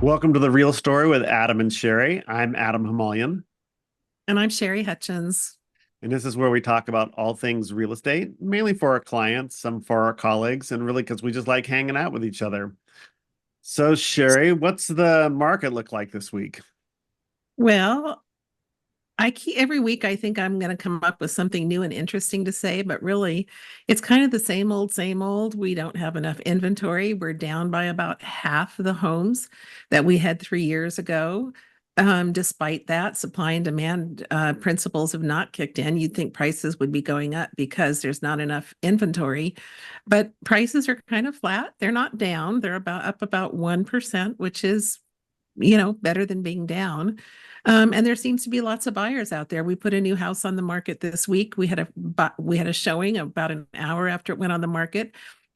Welcome to the Real Story with Adam and Sherry. I'm Adam Hamalian, And I'm Sherry Hutchens. and this is where we talk about all things real estate, mainly for our clients, some for our colleagues, and really because we just like hanging out with each other. So, Sherry, what's the market look like this week? Well, every week I think I'm going to come up with something new and interesting to say, but really it's kind of the same old, same old. We don't have enough inventory. We're down by about half the homes that we had 3 years ago. Despite that, supply and demand principles have not kicked in. You'd think prices would be going up because there's not enough inventory, but prices are kind of flat. They're not down. They're about 1%, which is better than being down. And there seems to be lots of buyers out there. We put a new house on the market this week. We had a showing about an hour after it went on the market,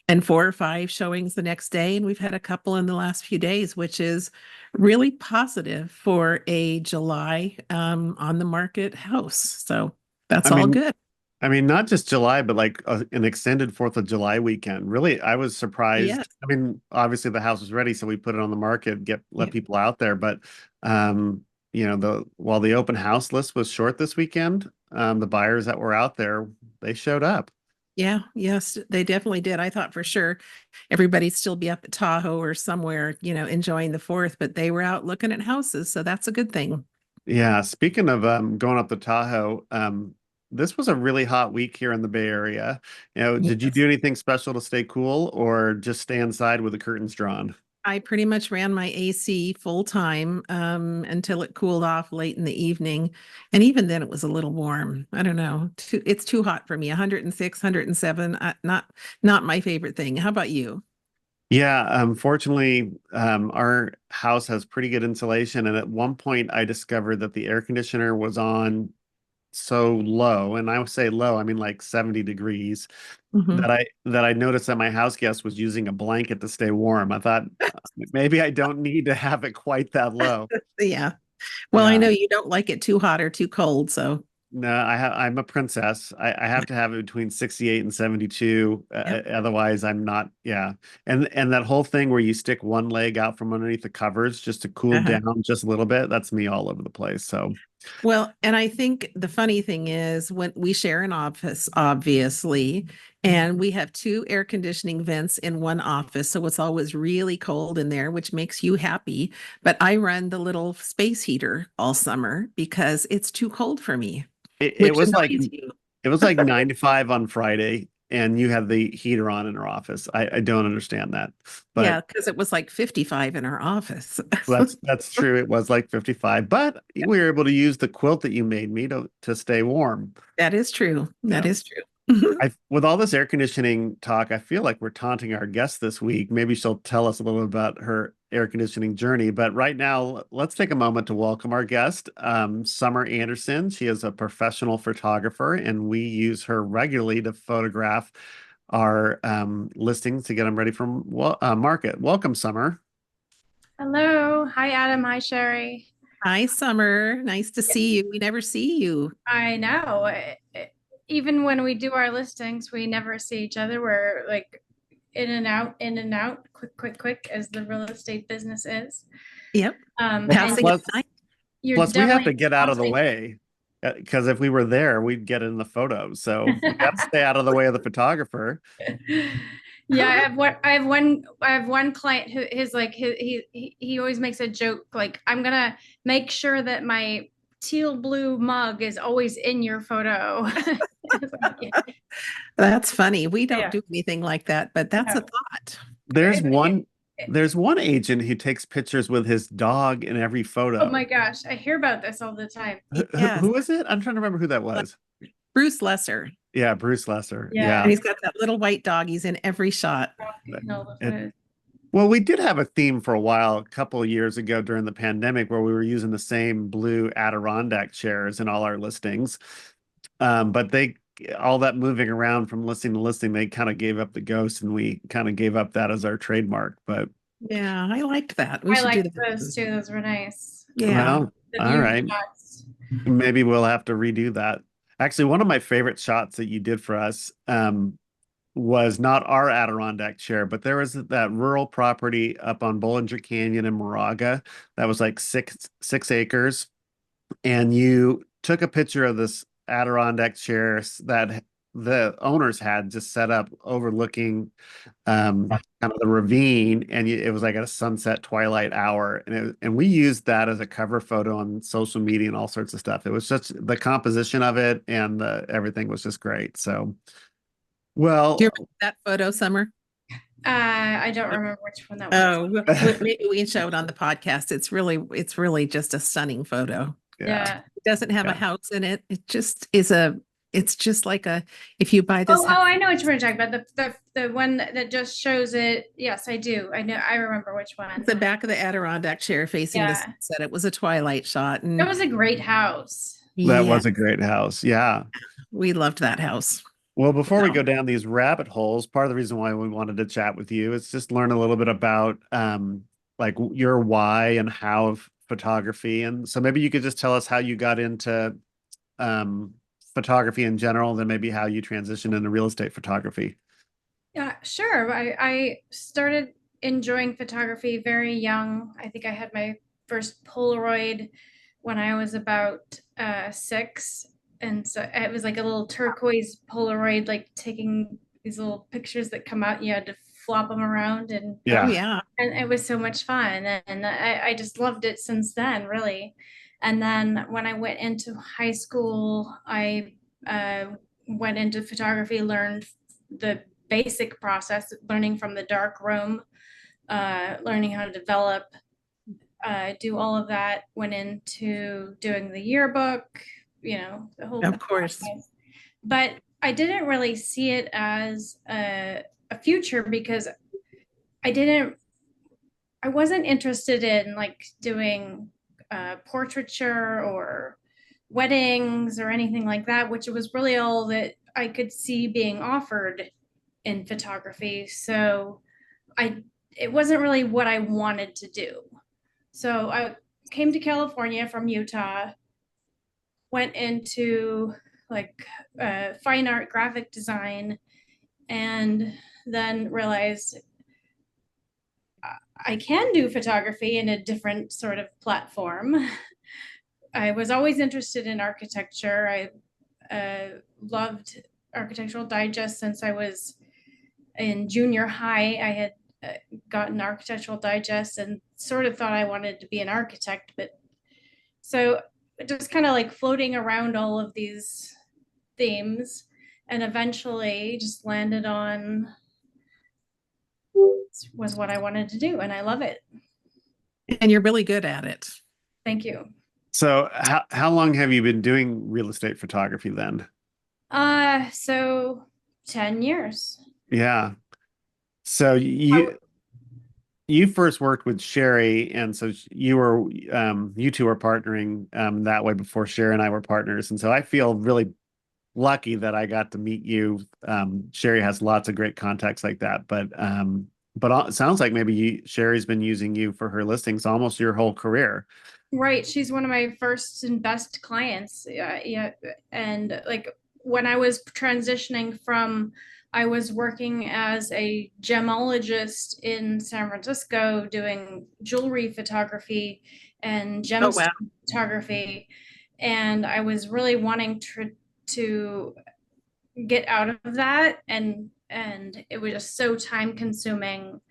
and 4 or 5 showings the next day. And we've had a couple in the last few days, which is really positive for a July on the market house. So I that's all mean, good. not just July, but like an extended Fourth of July weekend. Really, I was Yes. surprised. Obviously the house was ready, so we put it on the market, get let Yeah. people out there. But the while the open house list was short this weekend, the buyers that were out there, they showed up. Yeah, yes, they definitely did. I thought for sure everybody'd still be up at Tahoe or somewhere, enjoying the fourth, but they were out looking at houses, so that's a good thing. Yeah, speaking of going up to Tahoe, this was a really hot week here in the Bay Area. Did you do Yes. anything special to stay cool or just stay inside with the curtains drawn? I pretty much ran my AC full time until it cooled off late in the evening. And even then it was a little warm. I don't know. It's too hot for me. 106, 107, not my favorite thing. How about you? Yeah, fortunately, our house has pretty good insulation, and at one point I discovered that the air conditioner was on so low, and I would say low, I mean like 70 degrees, Hmm. that I noticed that my house guest was using a blanket to stay warm. I thought maybe I don't need to have it quite that low. Yeah. Well, I Yeah. know you don't like it too hot or too cold, so No, I'm a princess. I have to have it between 68 and 72. yep. Otherwise, I'm not. Yeah. And that whole thing where you stick one leg out from underneath the covers just to cool Uh-huh. down just a little bit, that's me all over the place. So, Well, and I think the funny thing is when we share an office, obviously, and we have two air conditioning vents in one office. So it's always really cold in there, which makes you happy. But I run the little space heater all summer because it's too cold for me, it which was like annoys you. 95 on Friday, and you had the heater on in our office. I don't understand that, but Yeah, because it was like 55 in our office. that's true. It was like 55, but we were able to use the quilt that you made me to stay warm. That is true. That Yeah. is true. With all this air conditioning talk, I feel like we're taunting our guest this week. Maybe she'll tell us a little bit about her air conditioning journey. But right now, let's take a moment to welcome our guest, Summer Anderson. She is a professional photographer, and we use her regularly to photograph our listings to get them ready for market. Welcome, Summer. Hello. Hi, Adam. Hi, Sherry. Hi, Summer. Nice to see you. We never see you. I know. Even when we do our listings, we never see each other. We're like in and out, quick, quick, quick, as the real estate business is. Yep. And Passing it Plus, by. you're plus, we have definitely to get out of the constantly, way because if we were there, we'd get in the photos. So we got to stay out of the way of the photographer. yeah, I have one client who is like he always makes a joke like I'm gonna make sure that my teal blue mug is always in your photo. That's funny. We don't Yeah. do anything like that, but that's a No. thought. There's It- it- one there's one agent who takes pictures with his dog in every oh photo. my gosh, I hear about this all the time. Yes. Who is it? I'm trying to remember who that was. Bruce Lesser. Yeah, Bruce Lesser. Yeah. And Yeah. he's got that little white dog. He's in every shot. No, the It, photos. well, we did have a theme for a while, a couple of years ago during the pandemic, where we were using the same blue Adirondack chairs in all our listings. But all that moving around from listing to listing, they kind of gave up the ghost, and we kind of gave up that as our trademark. But Yeah, I liked that. We I should do liked that. those too. Those were nice. Yeah. well, The all view right. shots. Maybe we'll have to redo that. Actually, one of my favorite shots that you did for us, was not our Adirondack chair, but there was that rural property up on Bollinger Canyon in Moraga that was like six acres, and you took a picture of this Adirondack chair that the owners had just set up overlooking kind of the ravine, and it was like at a sunset twilight hour, and we used that as a cover photo on social media and all sorts of stuff. It was just the composition of it and everything was just great. So, Do you well, remember that photo, Summer? I don't remember which one that was. Oh, maybe we can show it on the podcast. It's really just a stunning photo. yeah. Yeah. It doesn't have a Yeah. house in it. It's just like if you buy this Oh, house, I know what you're talking about. The one that just shows it. Yes, I do. I know. I remember which one. the back of the Adirondack chair facing the Yeah. sunset. It was a twilight shot, It and was a great house. That yeah, was a great house. Yeah. we loved that house. Well, before we Wow. go down these rabbit holes, part of the reason why we wanted to chat with you is just learn a little bit about like your why and how of photography. And so maybe you could just tell us how you got into um photography in general, then maybe how you transitioned into real estate photography. Yeah, sure. I started enjoying photography very young. I think I had my first Polaroid when I was about 6. And so it was like a little turquoise Polaroid, like taking these little pictures that come out. And you had to flop them around, Oh Yeah. yeah. and it was so much fun. And I just loved it since then, really. And then when I went into high school, I uh, went into photography, learned the basic process, learning from the dark room, learning how to develop, do all of that, went into doing the yearbook, the whole Of course. process. But I didn't really see it as a future because I wasn't interested in like doing portraiture or weddings or anything like that, which was really all that I could see being offered in photography. So I it wasn't really what I wanted to do. So I came to California from Utah, went into like fine art graphic design, and then realized I can do photography in a different sort of platform. I was always interested in architecture. I loved Architectural Digest since I was in junior high. I had gotten Architectural Digest and sort of thought I wanted to be an architect, but so just kind of like floating around all of these themes, and eventually just landed on was what I wanted to do, and I love it. And you're really good at it. Thank you. So how long have you been doing real estate photography then? So 10 years. Yeah. So you first worked with Sherry, and so you two were partnering that way before Sherry and I were partners. And so I feel really lucky that I got to meet you. Sherry has lots of great contacts like that, but it sounds like maybe Sherry's been using you for her listings almost your whole career. Right. She's one of my first and best clients. Yeah. And like when I was transitioning from, I was working as a gemologist in San Francisco doing jewelry photography and Oh wow. gemstone photography. And I was really wanting to get out of that. And it was just so time consuming,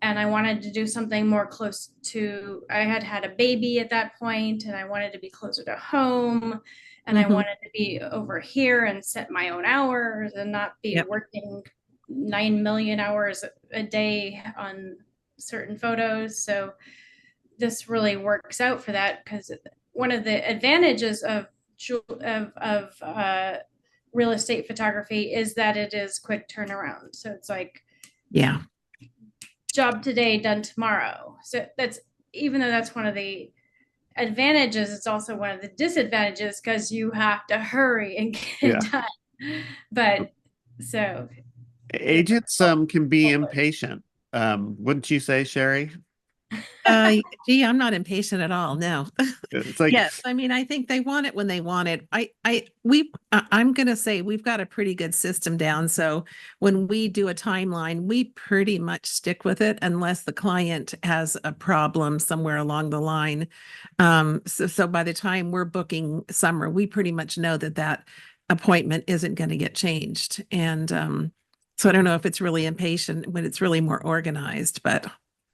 and I wanted to do something more close to, I had had a baby at that point, and I wanted to be closer to home, and I Mhm. wanted to be over here and set my own hours and not be Yep. working 9 million hours a day on certain photos. So this really works out for that, because one of the advantages of real estate photography is that it is quick turnaround. So it's like Yeah. job today, done tomorrow. So that's, even though that's one of the advantages, it's also one of the disadvantages because you have to hurry and get Yeah. it done. But so Agents can be impatient. Wouldn't you say, Sherry? Gee, I'm not impatient at all. No. It's like, Yes, I mean, I think they want it when they want it. I'm gonna say we've got a pretty good system down. So when we do a timeline, we pretty much stick with it unless the client has a problem somewhere along the line. So by the time we're booking summer, we pretty much know that that appointment isn't going to get changed. And so I don't know if it's really impatient when it's really more organized, but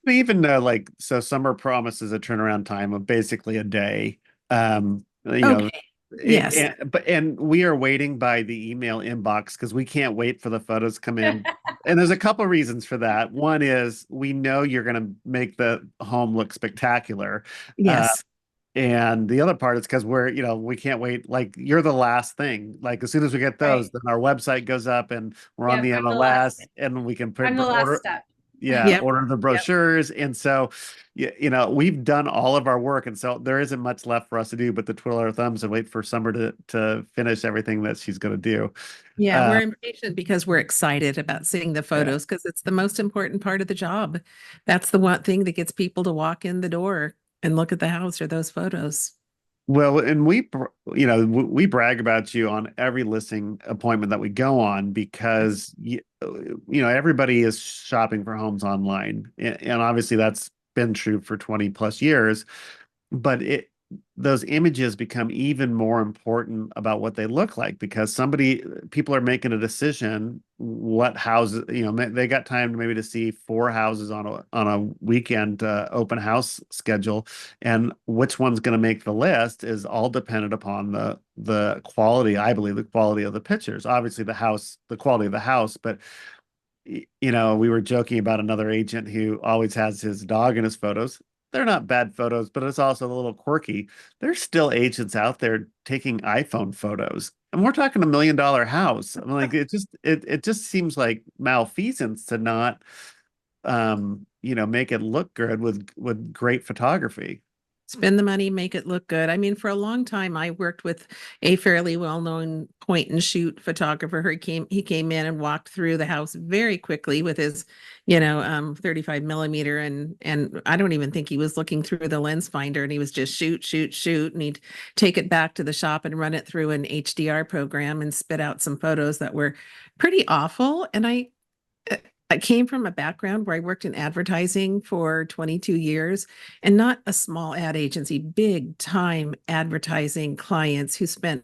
even like, so summer promises a turnaround time of basically a day. You know, okay. Yes. and we are waiting by the email inbox because we can't wait for the photos to come in. And there's a couple of reasons for that. One is we know you're going to make the home look spectacular. Uh, Yes. and the other part is because we can't wait. Like, you're the last thing. Like, as soon as we get those, Right. then our website goes up and we're on Yep. the I'm the last. MLS and we can I'm the last order. step. Yeah, Yep. order the Yep. brochures. And so, we've done all of our work. And so there isn't much left for us to do but to twiddle our thumbs and wait for Summer to finish everything that she's going to do. Yeah, Uh, we're impatient because we're excited about seeing the yeah. photos because it's the most important part of the job. That's the one thing that gets people to walk in the door and look at the house or those photos. Well, and we brag about you on every listing appointment that we go on because everybody is shopping for homes online. And obviously that's been true for 20 plus years. But those images become even more important about what they look like because people are making a decision what houses, they got time maybe to see four houses on a weekend open house schedule, and which one's going to make the list is all dependent upon the quality, I believe, the quality of the pictures. Obviously the quality of the house, but we were joking about another agent who always has his dog in his photos. They're not bad photos, but it's also a little quirky. There's still agents out there taking iPhone photos, and we're talking $1 million house. I'm like, it just seems like malfeasance to not, make it look good with great photography. Spend the money, make it look good. I mean, for a long time, I worked with a fairly well-known point and shoot photographer. He came in and walked through the house very quickly with his, 35 millimeter, and I don't even think he was looking through the lens finder, and he was just shoot, shoot, shoot, and he'd take it back to the shop and run it through an HDR program and spit out some photos that were pretty awful. And I came from a background where I worked in advertising for 22 years and not a small ad agency, big time advertising clients who spent,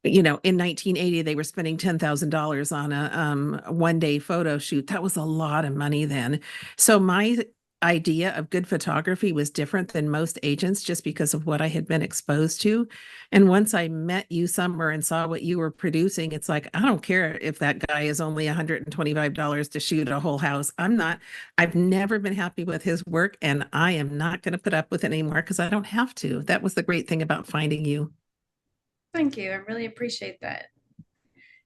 in 1980, they were spending $10,000 on a 1 day photo shoot. That was a lot of money then. So my idea of good photography was different than most agents just because of what I had been exposed to. And once I met you, Summer, and saw what you were producing, it's like, I don't care if that guy is only $125 to shoot a whole house. I've never been happy with his work, and I am not going to put up with it anymore because I don't have to. That was the great thing about finding you. Thank you. I really appreciate that.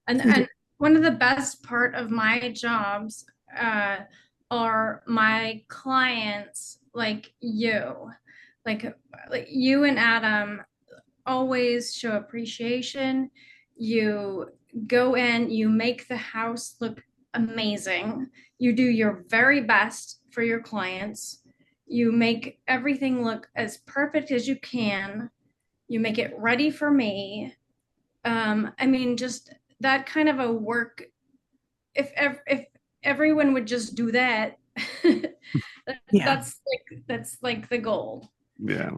And one of the best part of my jobs uh, are my clients like you. Like you and Adam always show appreciation. You go in, you make the house look amazing. You do your very best for your clients. You make everything look as perfect as you can. You make it ready for me. I mean, just that kind of a work. If everyone would just do that, Yeah. that's like the goal, Yeah.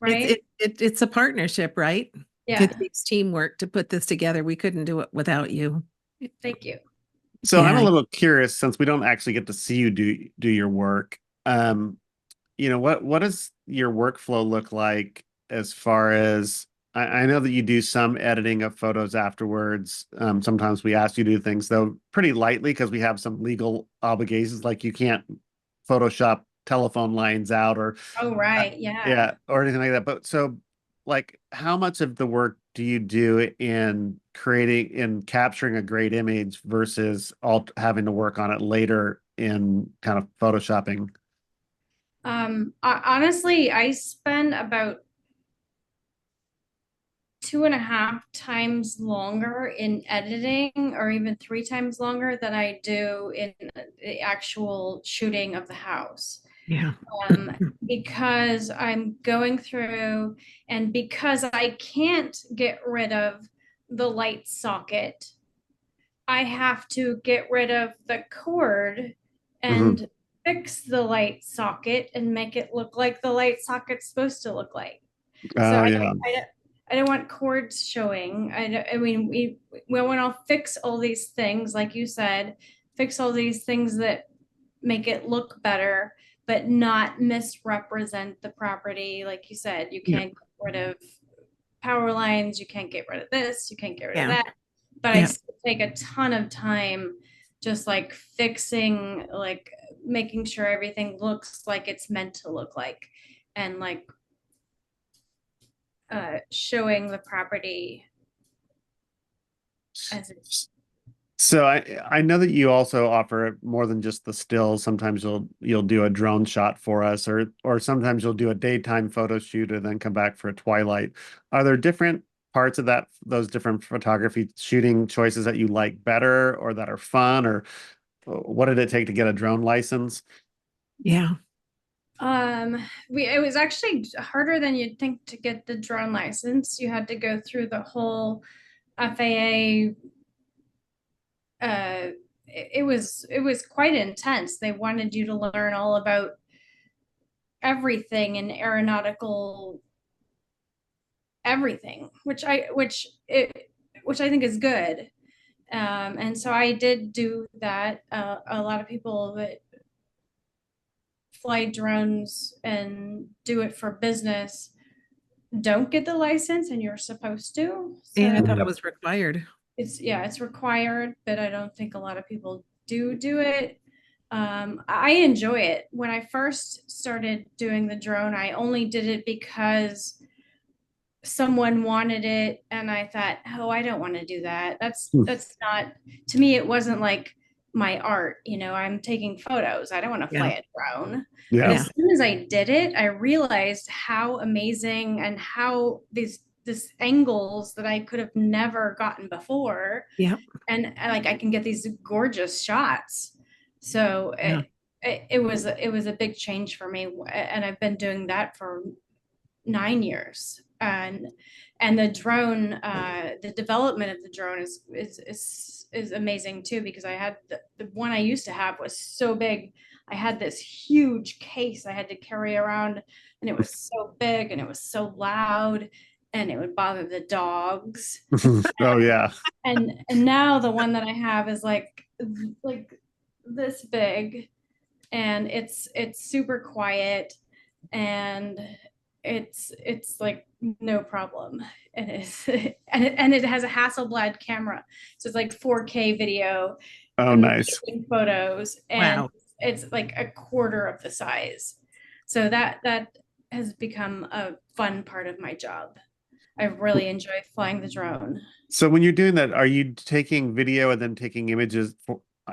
right? It's a partnership, right? Yeah. It takes teamwork to put this together. We couldn't do it without you. Thank you. So I'm a Yeah. little curious since we don't actually get to see you do your work. What does your workflow look like as far as I know that you do some editing of photos afterwards. Sometimes we ask you to do things though pretty lightly because we have some legal obligations, like you can't Photoshop telephone lines out or Oh, right. Yeah. yeah, or anything like that. But so, like, how much of the work do you do in capturing a great image versus all having to work on it later in kind of photoshopping? Honestly, I spend about 2.5 times longer in editing, or even 3 times longer than I do in the actual shooting of the house. Yeah. Because I'm going through, and because I can't get rid of the light socket, I have to get rid of the cord Mhm. and fix the light socket and make it look like the light socket's supposed to look like. So Oh yeah. I don't want cords showing. I mean, we want to fix all these things, like you said, fix all these things that make it look better, but not misrepresent the property. Like you said, you Yeah. can't get rid of power lines, you can't get rid of this, you can't get rid of Yeah. that. But I Yeah. still take a ton of time just like fixing, like making sure everything looks like it's meant to look like, and like showing the property as it. So I know that you also offer more than just the stills. Sometimes you'll do a drone shot for us, or sometimes you'll do a daytime photo shoot and then come back for a twilight. Are there different parts of those different photography shooting choices that you like better or that are fun, or what did it take to get a drone license? Yeah. It was actually harder than you'd think to get the drone license. You had to go through the whole FAA. It was quite intense. They wanted you to learn all about everything in aeronautical everything, which I think is good. And so I did do that. A lot of people that fly drones and do it for business don't get the license, and you're supposed to. And I So thought it Mhm. was required. it's required, but I don't think a lot of people do it. I enjoy it. When I first started doing the drone, I only did it because someone wanted it, and I thought, oh, I don't want to do that. That's not, to me, it wasn't like my art. I'm taking photos. I don't want to fly Yeah. a drone. But Yeah. Yeah. as soon as I did it, I realized how amazing, and how this angles that I could have never gotten before, Yeah. and like I can get these gorgeous shots. So Yeah. it was a big change for me, and I've been doing that for 9 years. And the development of the drone is amazing too, because I had the one I used to have was so big. I had this huge case I had to carry around, and it was so big and it was so loud, and it would bother the dogs. Oh yeah. And now the one that I have is like this big, and it's super quiet, and it's like no problem. It is. And it has a Hasselblad camera, so it's like 4K video, Oh nice. amazing photos, and Wow. it's like a quarter of the size. So that has become a fun part of my job. I really enjoy flying the drone. So when you're doing that, are you taking video and then taking images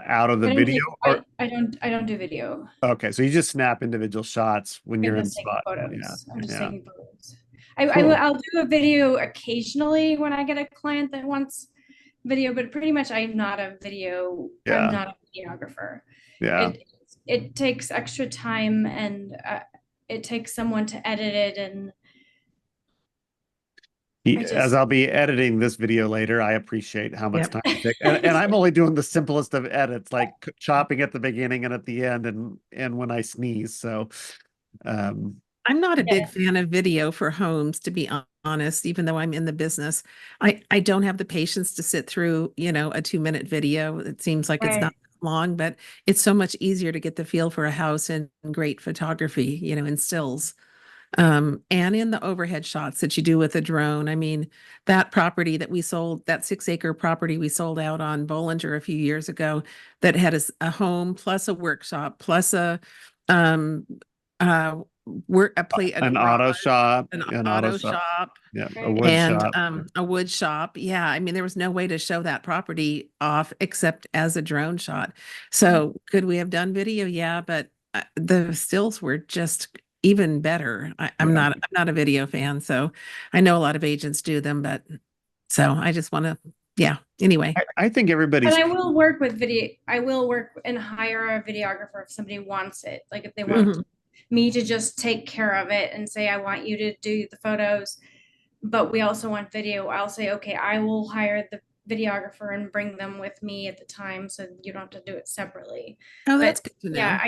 out of the video, or I don't do video. okay, so you just snap individual shots when you're I'm in just taking spot. Yeah. photos. I'm just Yeah. taking photos. Cool. I'll do a video occasionally when I get a client that wants video, but pretty much I'm Yeah. not a videographer. Yeah. It takes extra time, and it takes someone to edit it, and I As just, I'll be editing this video later, I appreciate how much Yep. time it takes. And I'm only doing the simplest of edits, like chopping at the beginning and at the end and when I sneeze. So um I'm not a big yeah, fan of video for homes, to be honest, even though I'm in the business. I don't have the patience to sit through, a 2-minute video. It seems like it's not right. long, but it's so much easier to get the feel for a house and great photography, in stills. And in the overhead shots that you do with a drone. I mean, that property that we sold, that 6-acre property we sold out on Bollinger a few years ago, that had a home plus a workshop plus um uh a an garage, an auto auto shop, shop, yeah, a Right. wood and shop. a wood shop. Yeah, I mean, there was no way to show that property off except as a drone shot. So could we have done video? Yeah, but the stills were just even better. I'm Yeah. not a video fan, so I know a lot of agents do them, but so I just want to, yeah. Anyway, I think But everybody's I will work with video. I will work and hire a videographer if somebody wants it. Like if they want mhm. me to just take care of it and say, I want you to do the photos, but we also want video. I'll say, okay, I will hire the videographer and bring them with me at the time, so you don't have to do it separately. Oh, But that's good to know. yeah,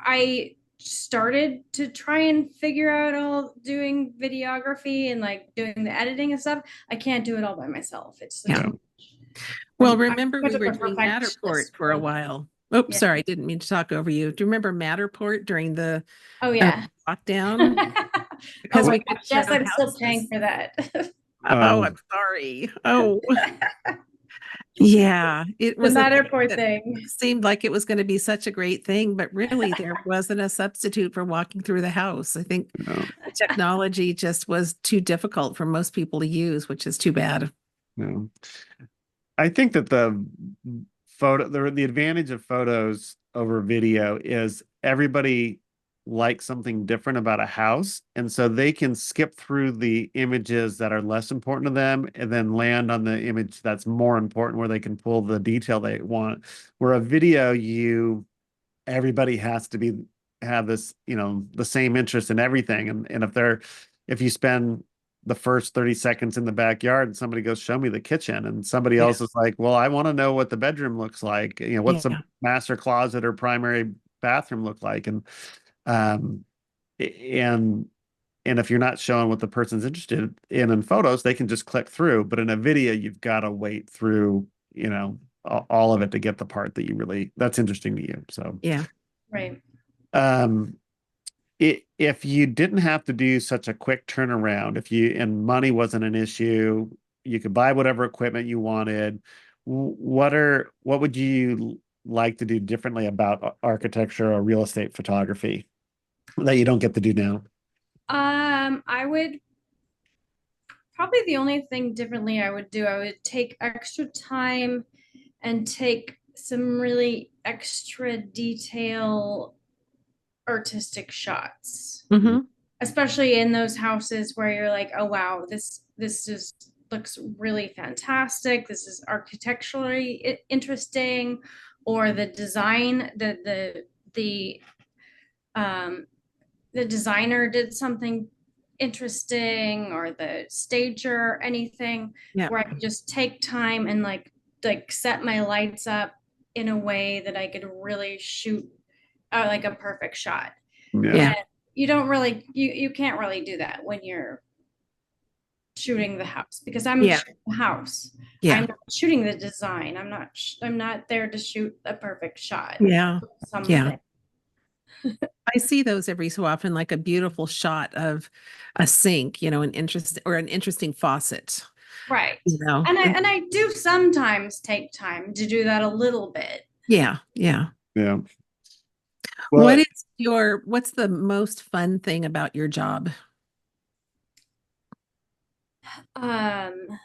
I started to try and figure out all doing videography and like doing the editing and stuff. I can't do it all by myself. It's Yeah. too much. Well, I'm remember we such were a doing perfectionist Matterport for a girl. while. Oh, Yeah. sorry, I didn't mean to talk over you. Do you remember Matterport during the Oh yeah. lockdown? Oh Because my we could gosh, yes, show I'm still paying houses. for that. Oh, I'm sorry. Oh, The yeah. It was a thing Matterport that thing. seemed like it was going to be such a great thing, but really there wasn't a substitute for walking through the house. I think No, the technology just was too difficult for most people to use, which is too bad. no. I think that the advantage of photos over video is everybody likes something different about a house, and so they can skip through the images that are less important to them and then land on the image that's more important where they can pull the detail they want. Where a video, everybody has to have this, the same interest in everything. And if you spend the first 30 seconds in the backyard and somebody goes, show me the kitchen, and somebody Yeah. else is like, well, I want to know what the bedroom looks like, what's the Yeah. master closet or primary bathroom look like. Um and if you're not showing what the person's interested in photos, they can just click through. But in a video, you've got to wait through, all of it to get the part that's interesting to you. So Yeah. Right. um, if you didn't have to do such a quick turnaround, and money wasn't an issue, you could buy whatever equipment you wanted. What would you like to do differently about architecture or real estate photography that you don't get to do now? I would probably, the only thing differently I would do, I would take extra time and take some really extra detail artistic shots, Hmm. especially in those houses where you're like, oh wow, this just looks really fantastic. This is architecturally interesting, or the design, um the designer did something interesting, or the stager, anything Yeah. where I could just take time and like set my lights up in a way that I could really shoot like a perfect shot. Yeah. Yeah. And you can't really do that when you're shooting the house, because I'm Yeah. shooting the house. Yeah. I'm not shooting the design. I'm not there to shoot a perfect shot. Yeah. Yeah. Something. I see those every so often, like a beautiful shot of a sink, an interesting faucet, Right. you know. And I do sometimes take time to do that a little bit. Yeah. Yeah. Yeah. Well, What's the most fun thing about your job? Um,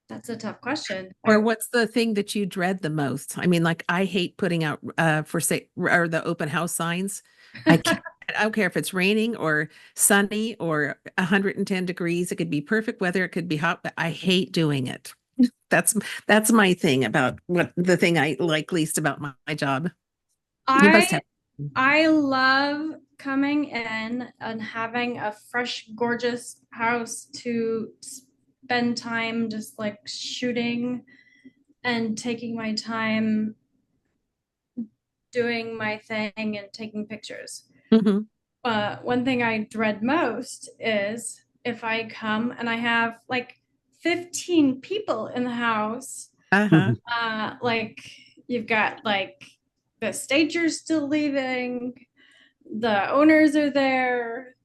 that's a tough question. Or what's the thing that you dread the most? I mean, like I hate putting out for say or the open house signs. I can't, I don't care if it's raining or sunny or 110 degrees. It could be perfect weather, it could be hot, but I hate doing it. That's that's my thing about what the thing I like least about my job. You must have. I love coming in and having a fresh, gorgeous house to spend time just like shooting and taking my time doing my thing and taking pictures. Mhm. One thing I dread most is if I come and I have like 15 people in the house. Uh-huh. Like you've got like the stagers still leaving, the owners are there,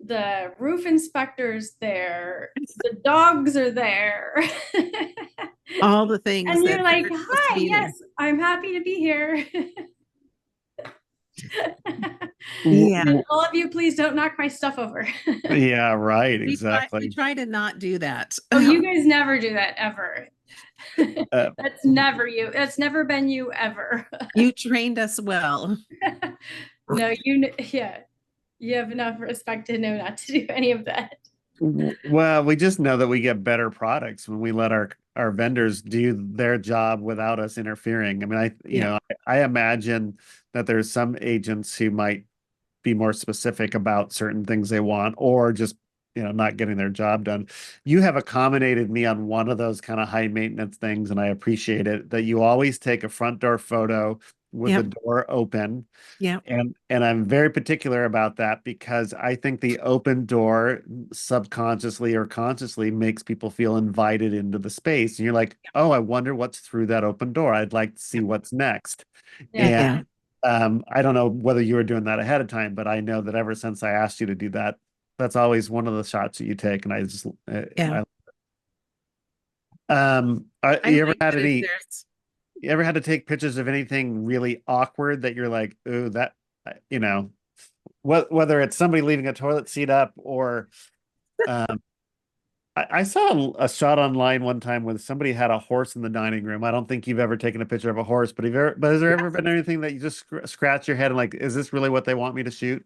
the roof inspectors there, the dogs are there. All the things And that you're like, are supposed to hi, be there. yes, I'm happy to be here. Yeah. And all of you, please don't knock my stuff over. Yeah, right. We Exactly. try to not do that. Oh, you guys never do that ever. Uh, That's never you. That's never been you ever. You trained us well. No, yeah, you have enough respect to know not to do any of that. well, we just know that we get better products when we let our vendors do their job without us interfering. I mean, Yeah. I imagine that there's some agents who might be more specific about certain things they want, or just, not getting their job done. You have accommodated me on one of those kind of high maintenance things, and I appreciate it, that you always take a front door photo with the Yep. door open. Yep. And I'm very particular about that because I think the open door subconsciously or consciously makes people feel invited into the space. And you're like, oh, I wonder what's through that open door. I'd like to see what's next. Yeah. Yeah. And I don't know whether you were doing that ahead of time, but I know that ever since I asked you to do that, that's always one of the shots that you take. And I just, Yeah. I you ever like had that if any, there's you ever had to take pictures of anything really awkward that you're like, ooh, that, you know, whether it's somebody leaving a toilet seat up or um, I saw a shot online one time where somebody had a horse in the dining room. I don't think you've ever taken a picture of a horse, but has there ever been anything that you just scratch your head and like, is this really what they want me to shoot?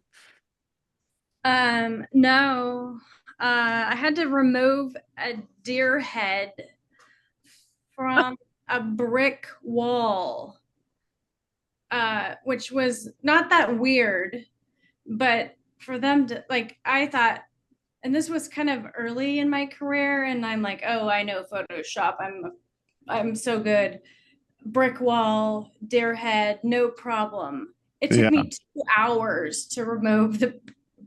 No. I had to remove a deer head from a brick wall, which was not that weird, but for them to like, I thought, and this was kind of early in my career, and I'm like, oh, I know Photoshop. I'm so good. Brick wall, deer head, no problem. It took Yeah. me 2 hours to remove the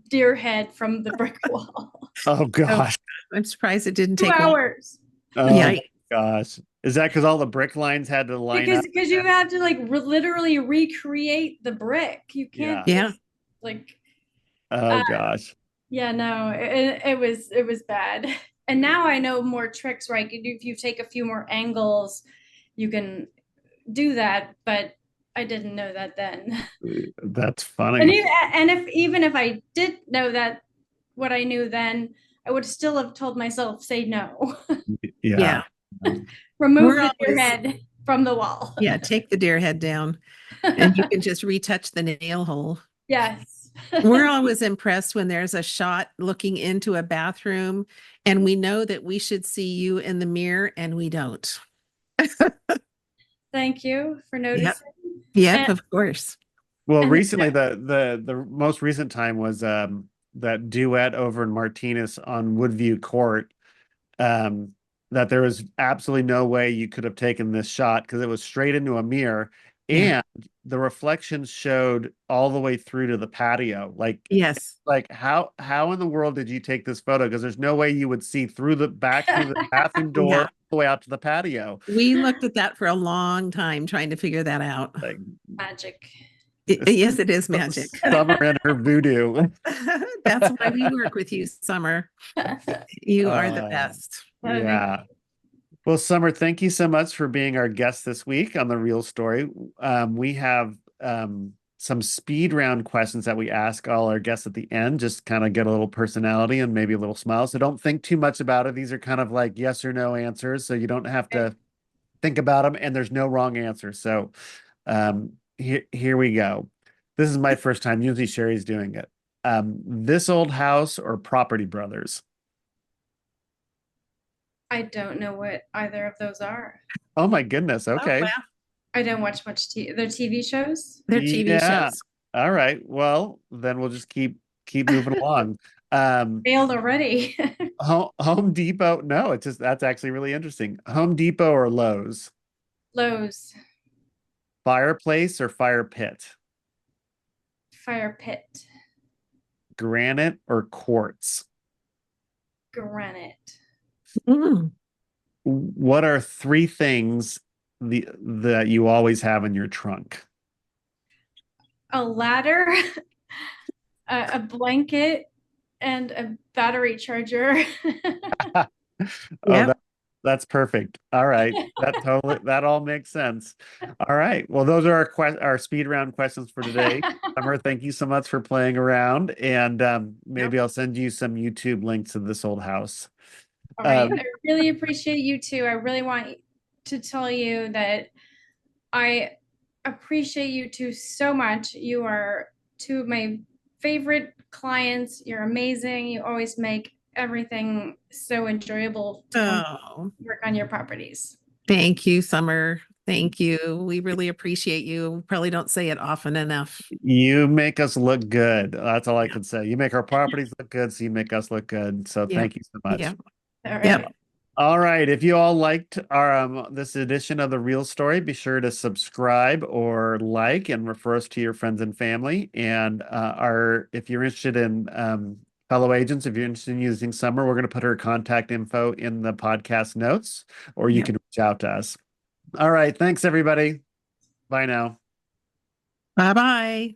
deer head from the brick wall. Oh oh, gosh. I'm surprised it didn't two take long. hours. Oh Yeah. my gosh. Is that because all the brick lines had to line up? Because you have to like literally recreate the brick. You can't Yeah. Yeah. just like Oh gosh. yeah, no, it was bad. And now I know more tricks, right? If you take a few more angles, you can do that, but I didn't know that then. That's And funny. even if I did know that what I knew then, I would still have told myself say no. Yeah. Yeah. Remove We're the deer always, head from the wall. yeah, take the deer head down and you can just retouch the nail hole. Yes. We're always impressed when there's a shot looking into a bathroom and we know that we should see you in the mirror and we don't. Thank you for Yep. noticing. Yep, And, of course. Well, and recently the most recent time was that duet over in Martinez on Woodview Court. Um, that there was absolutely no way you could have taken this shot because it was straight into a mirror Yeah. and the reflection showed all the way through to the patio. Yes. Like how in the world did you take this photo? Because there's no way you would see through the bathroom door Yeah. all the way out to the patio. We looked at that for a long time trying to figure that out. Like magic. Yes, it is magic. Summer and her voodoo. That's why we work with you, Summer. You are the Uh, best. yeah. Well, Summer, thank you so much for being our guest this week on The Real Story. We have some speed round questions that we ask all our guests at the end, just kind of get a little personality and maybe a little smile. So don't think too much about it. These are kind of like yes or no answers, so you don't have to think about them, and there's no wrong answer. So here we go. This is my first time. Usually Sherry's doing it. This old house or Property Brothers? I don't know what either of those are. Oh my goodness. Oh, Okay. wow. I don't watch much their TV shows. They're TV Yeah. shows. All right. Well, then we'll just keep moving along. Um, Failed already. Home Depot. No, it's just that's actually really interesting. Home Depot or Lowe's? Lowe's. Fireplace or fire pit? Fire pit. Granite or quartz? Granite. Mm. What are three things that you always have in your trunk? A ladder, a blanket, and a battery charger. Oh, Yep. that's perfect. All right. That all makes sense. All right. Well, those are our speed round questions for today. Summer, thank you so much for playing around. And maybe I'll send you some YouTube links to this old house. All right. I really appreciate you too. I really want to tell you that I appreciate you two so much. You are two of my favorite clients. You're amazing. You always make everything so enjoyable to come Oh, work on your properties. thank you, Summer. Thank you. We really appreciate you. We probably don't say it often enough. You make us look good. That's all I can say. You make our properties look good, so you make us look good. So Yeah. thank you so much. Yeah. All right. Yep. All right. If you all liked our this edition of the Real Story, be sure to subscribe or like and refer us to your friends and family. And if you're interested in fellow agents, if you're interested in using Summer, we're going to put her contact info in the podcast notes, or you Yep. can reach out to us. All right. Thanks, everybody. Bye now. Bye-bye.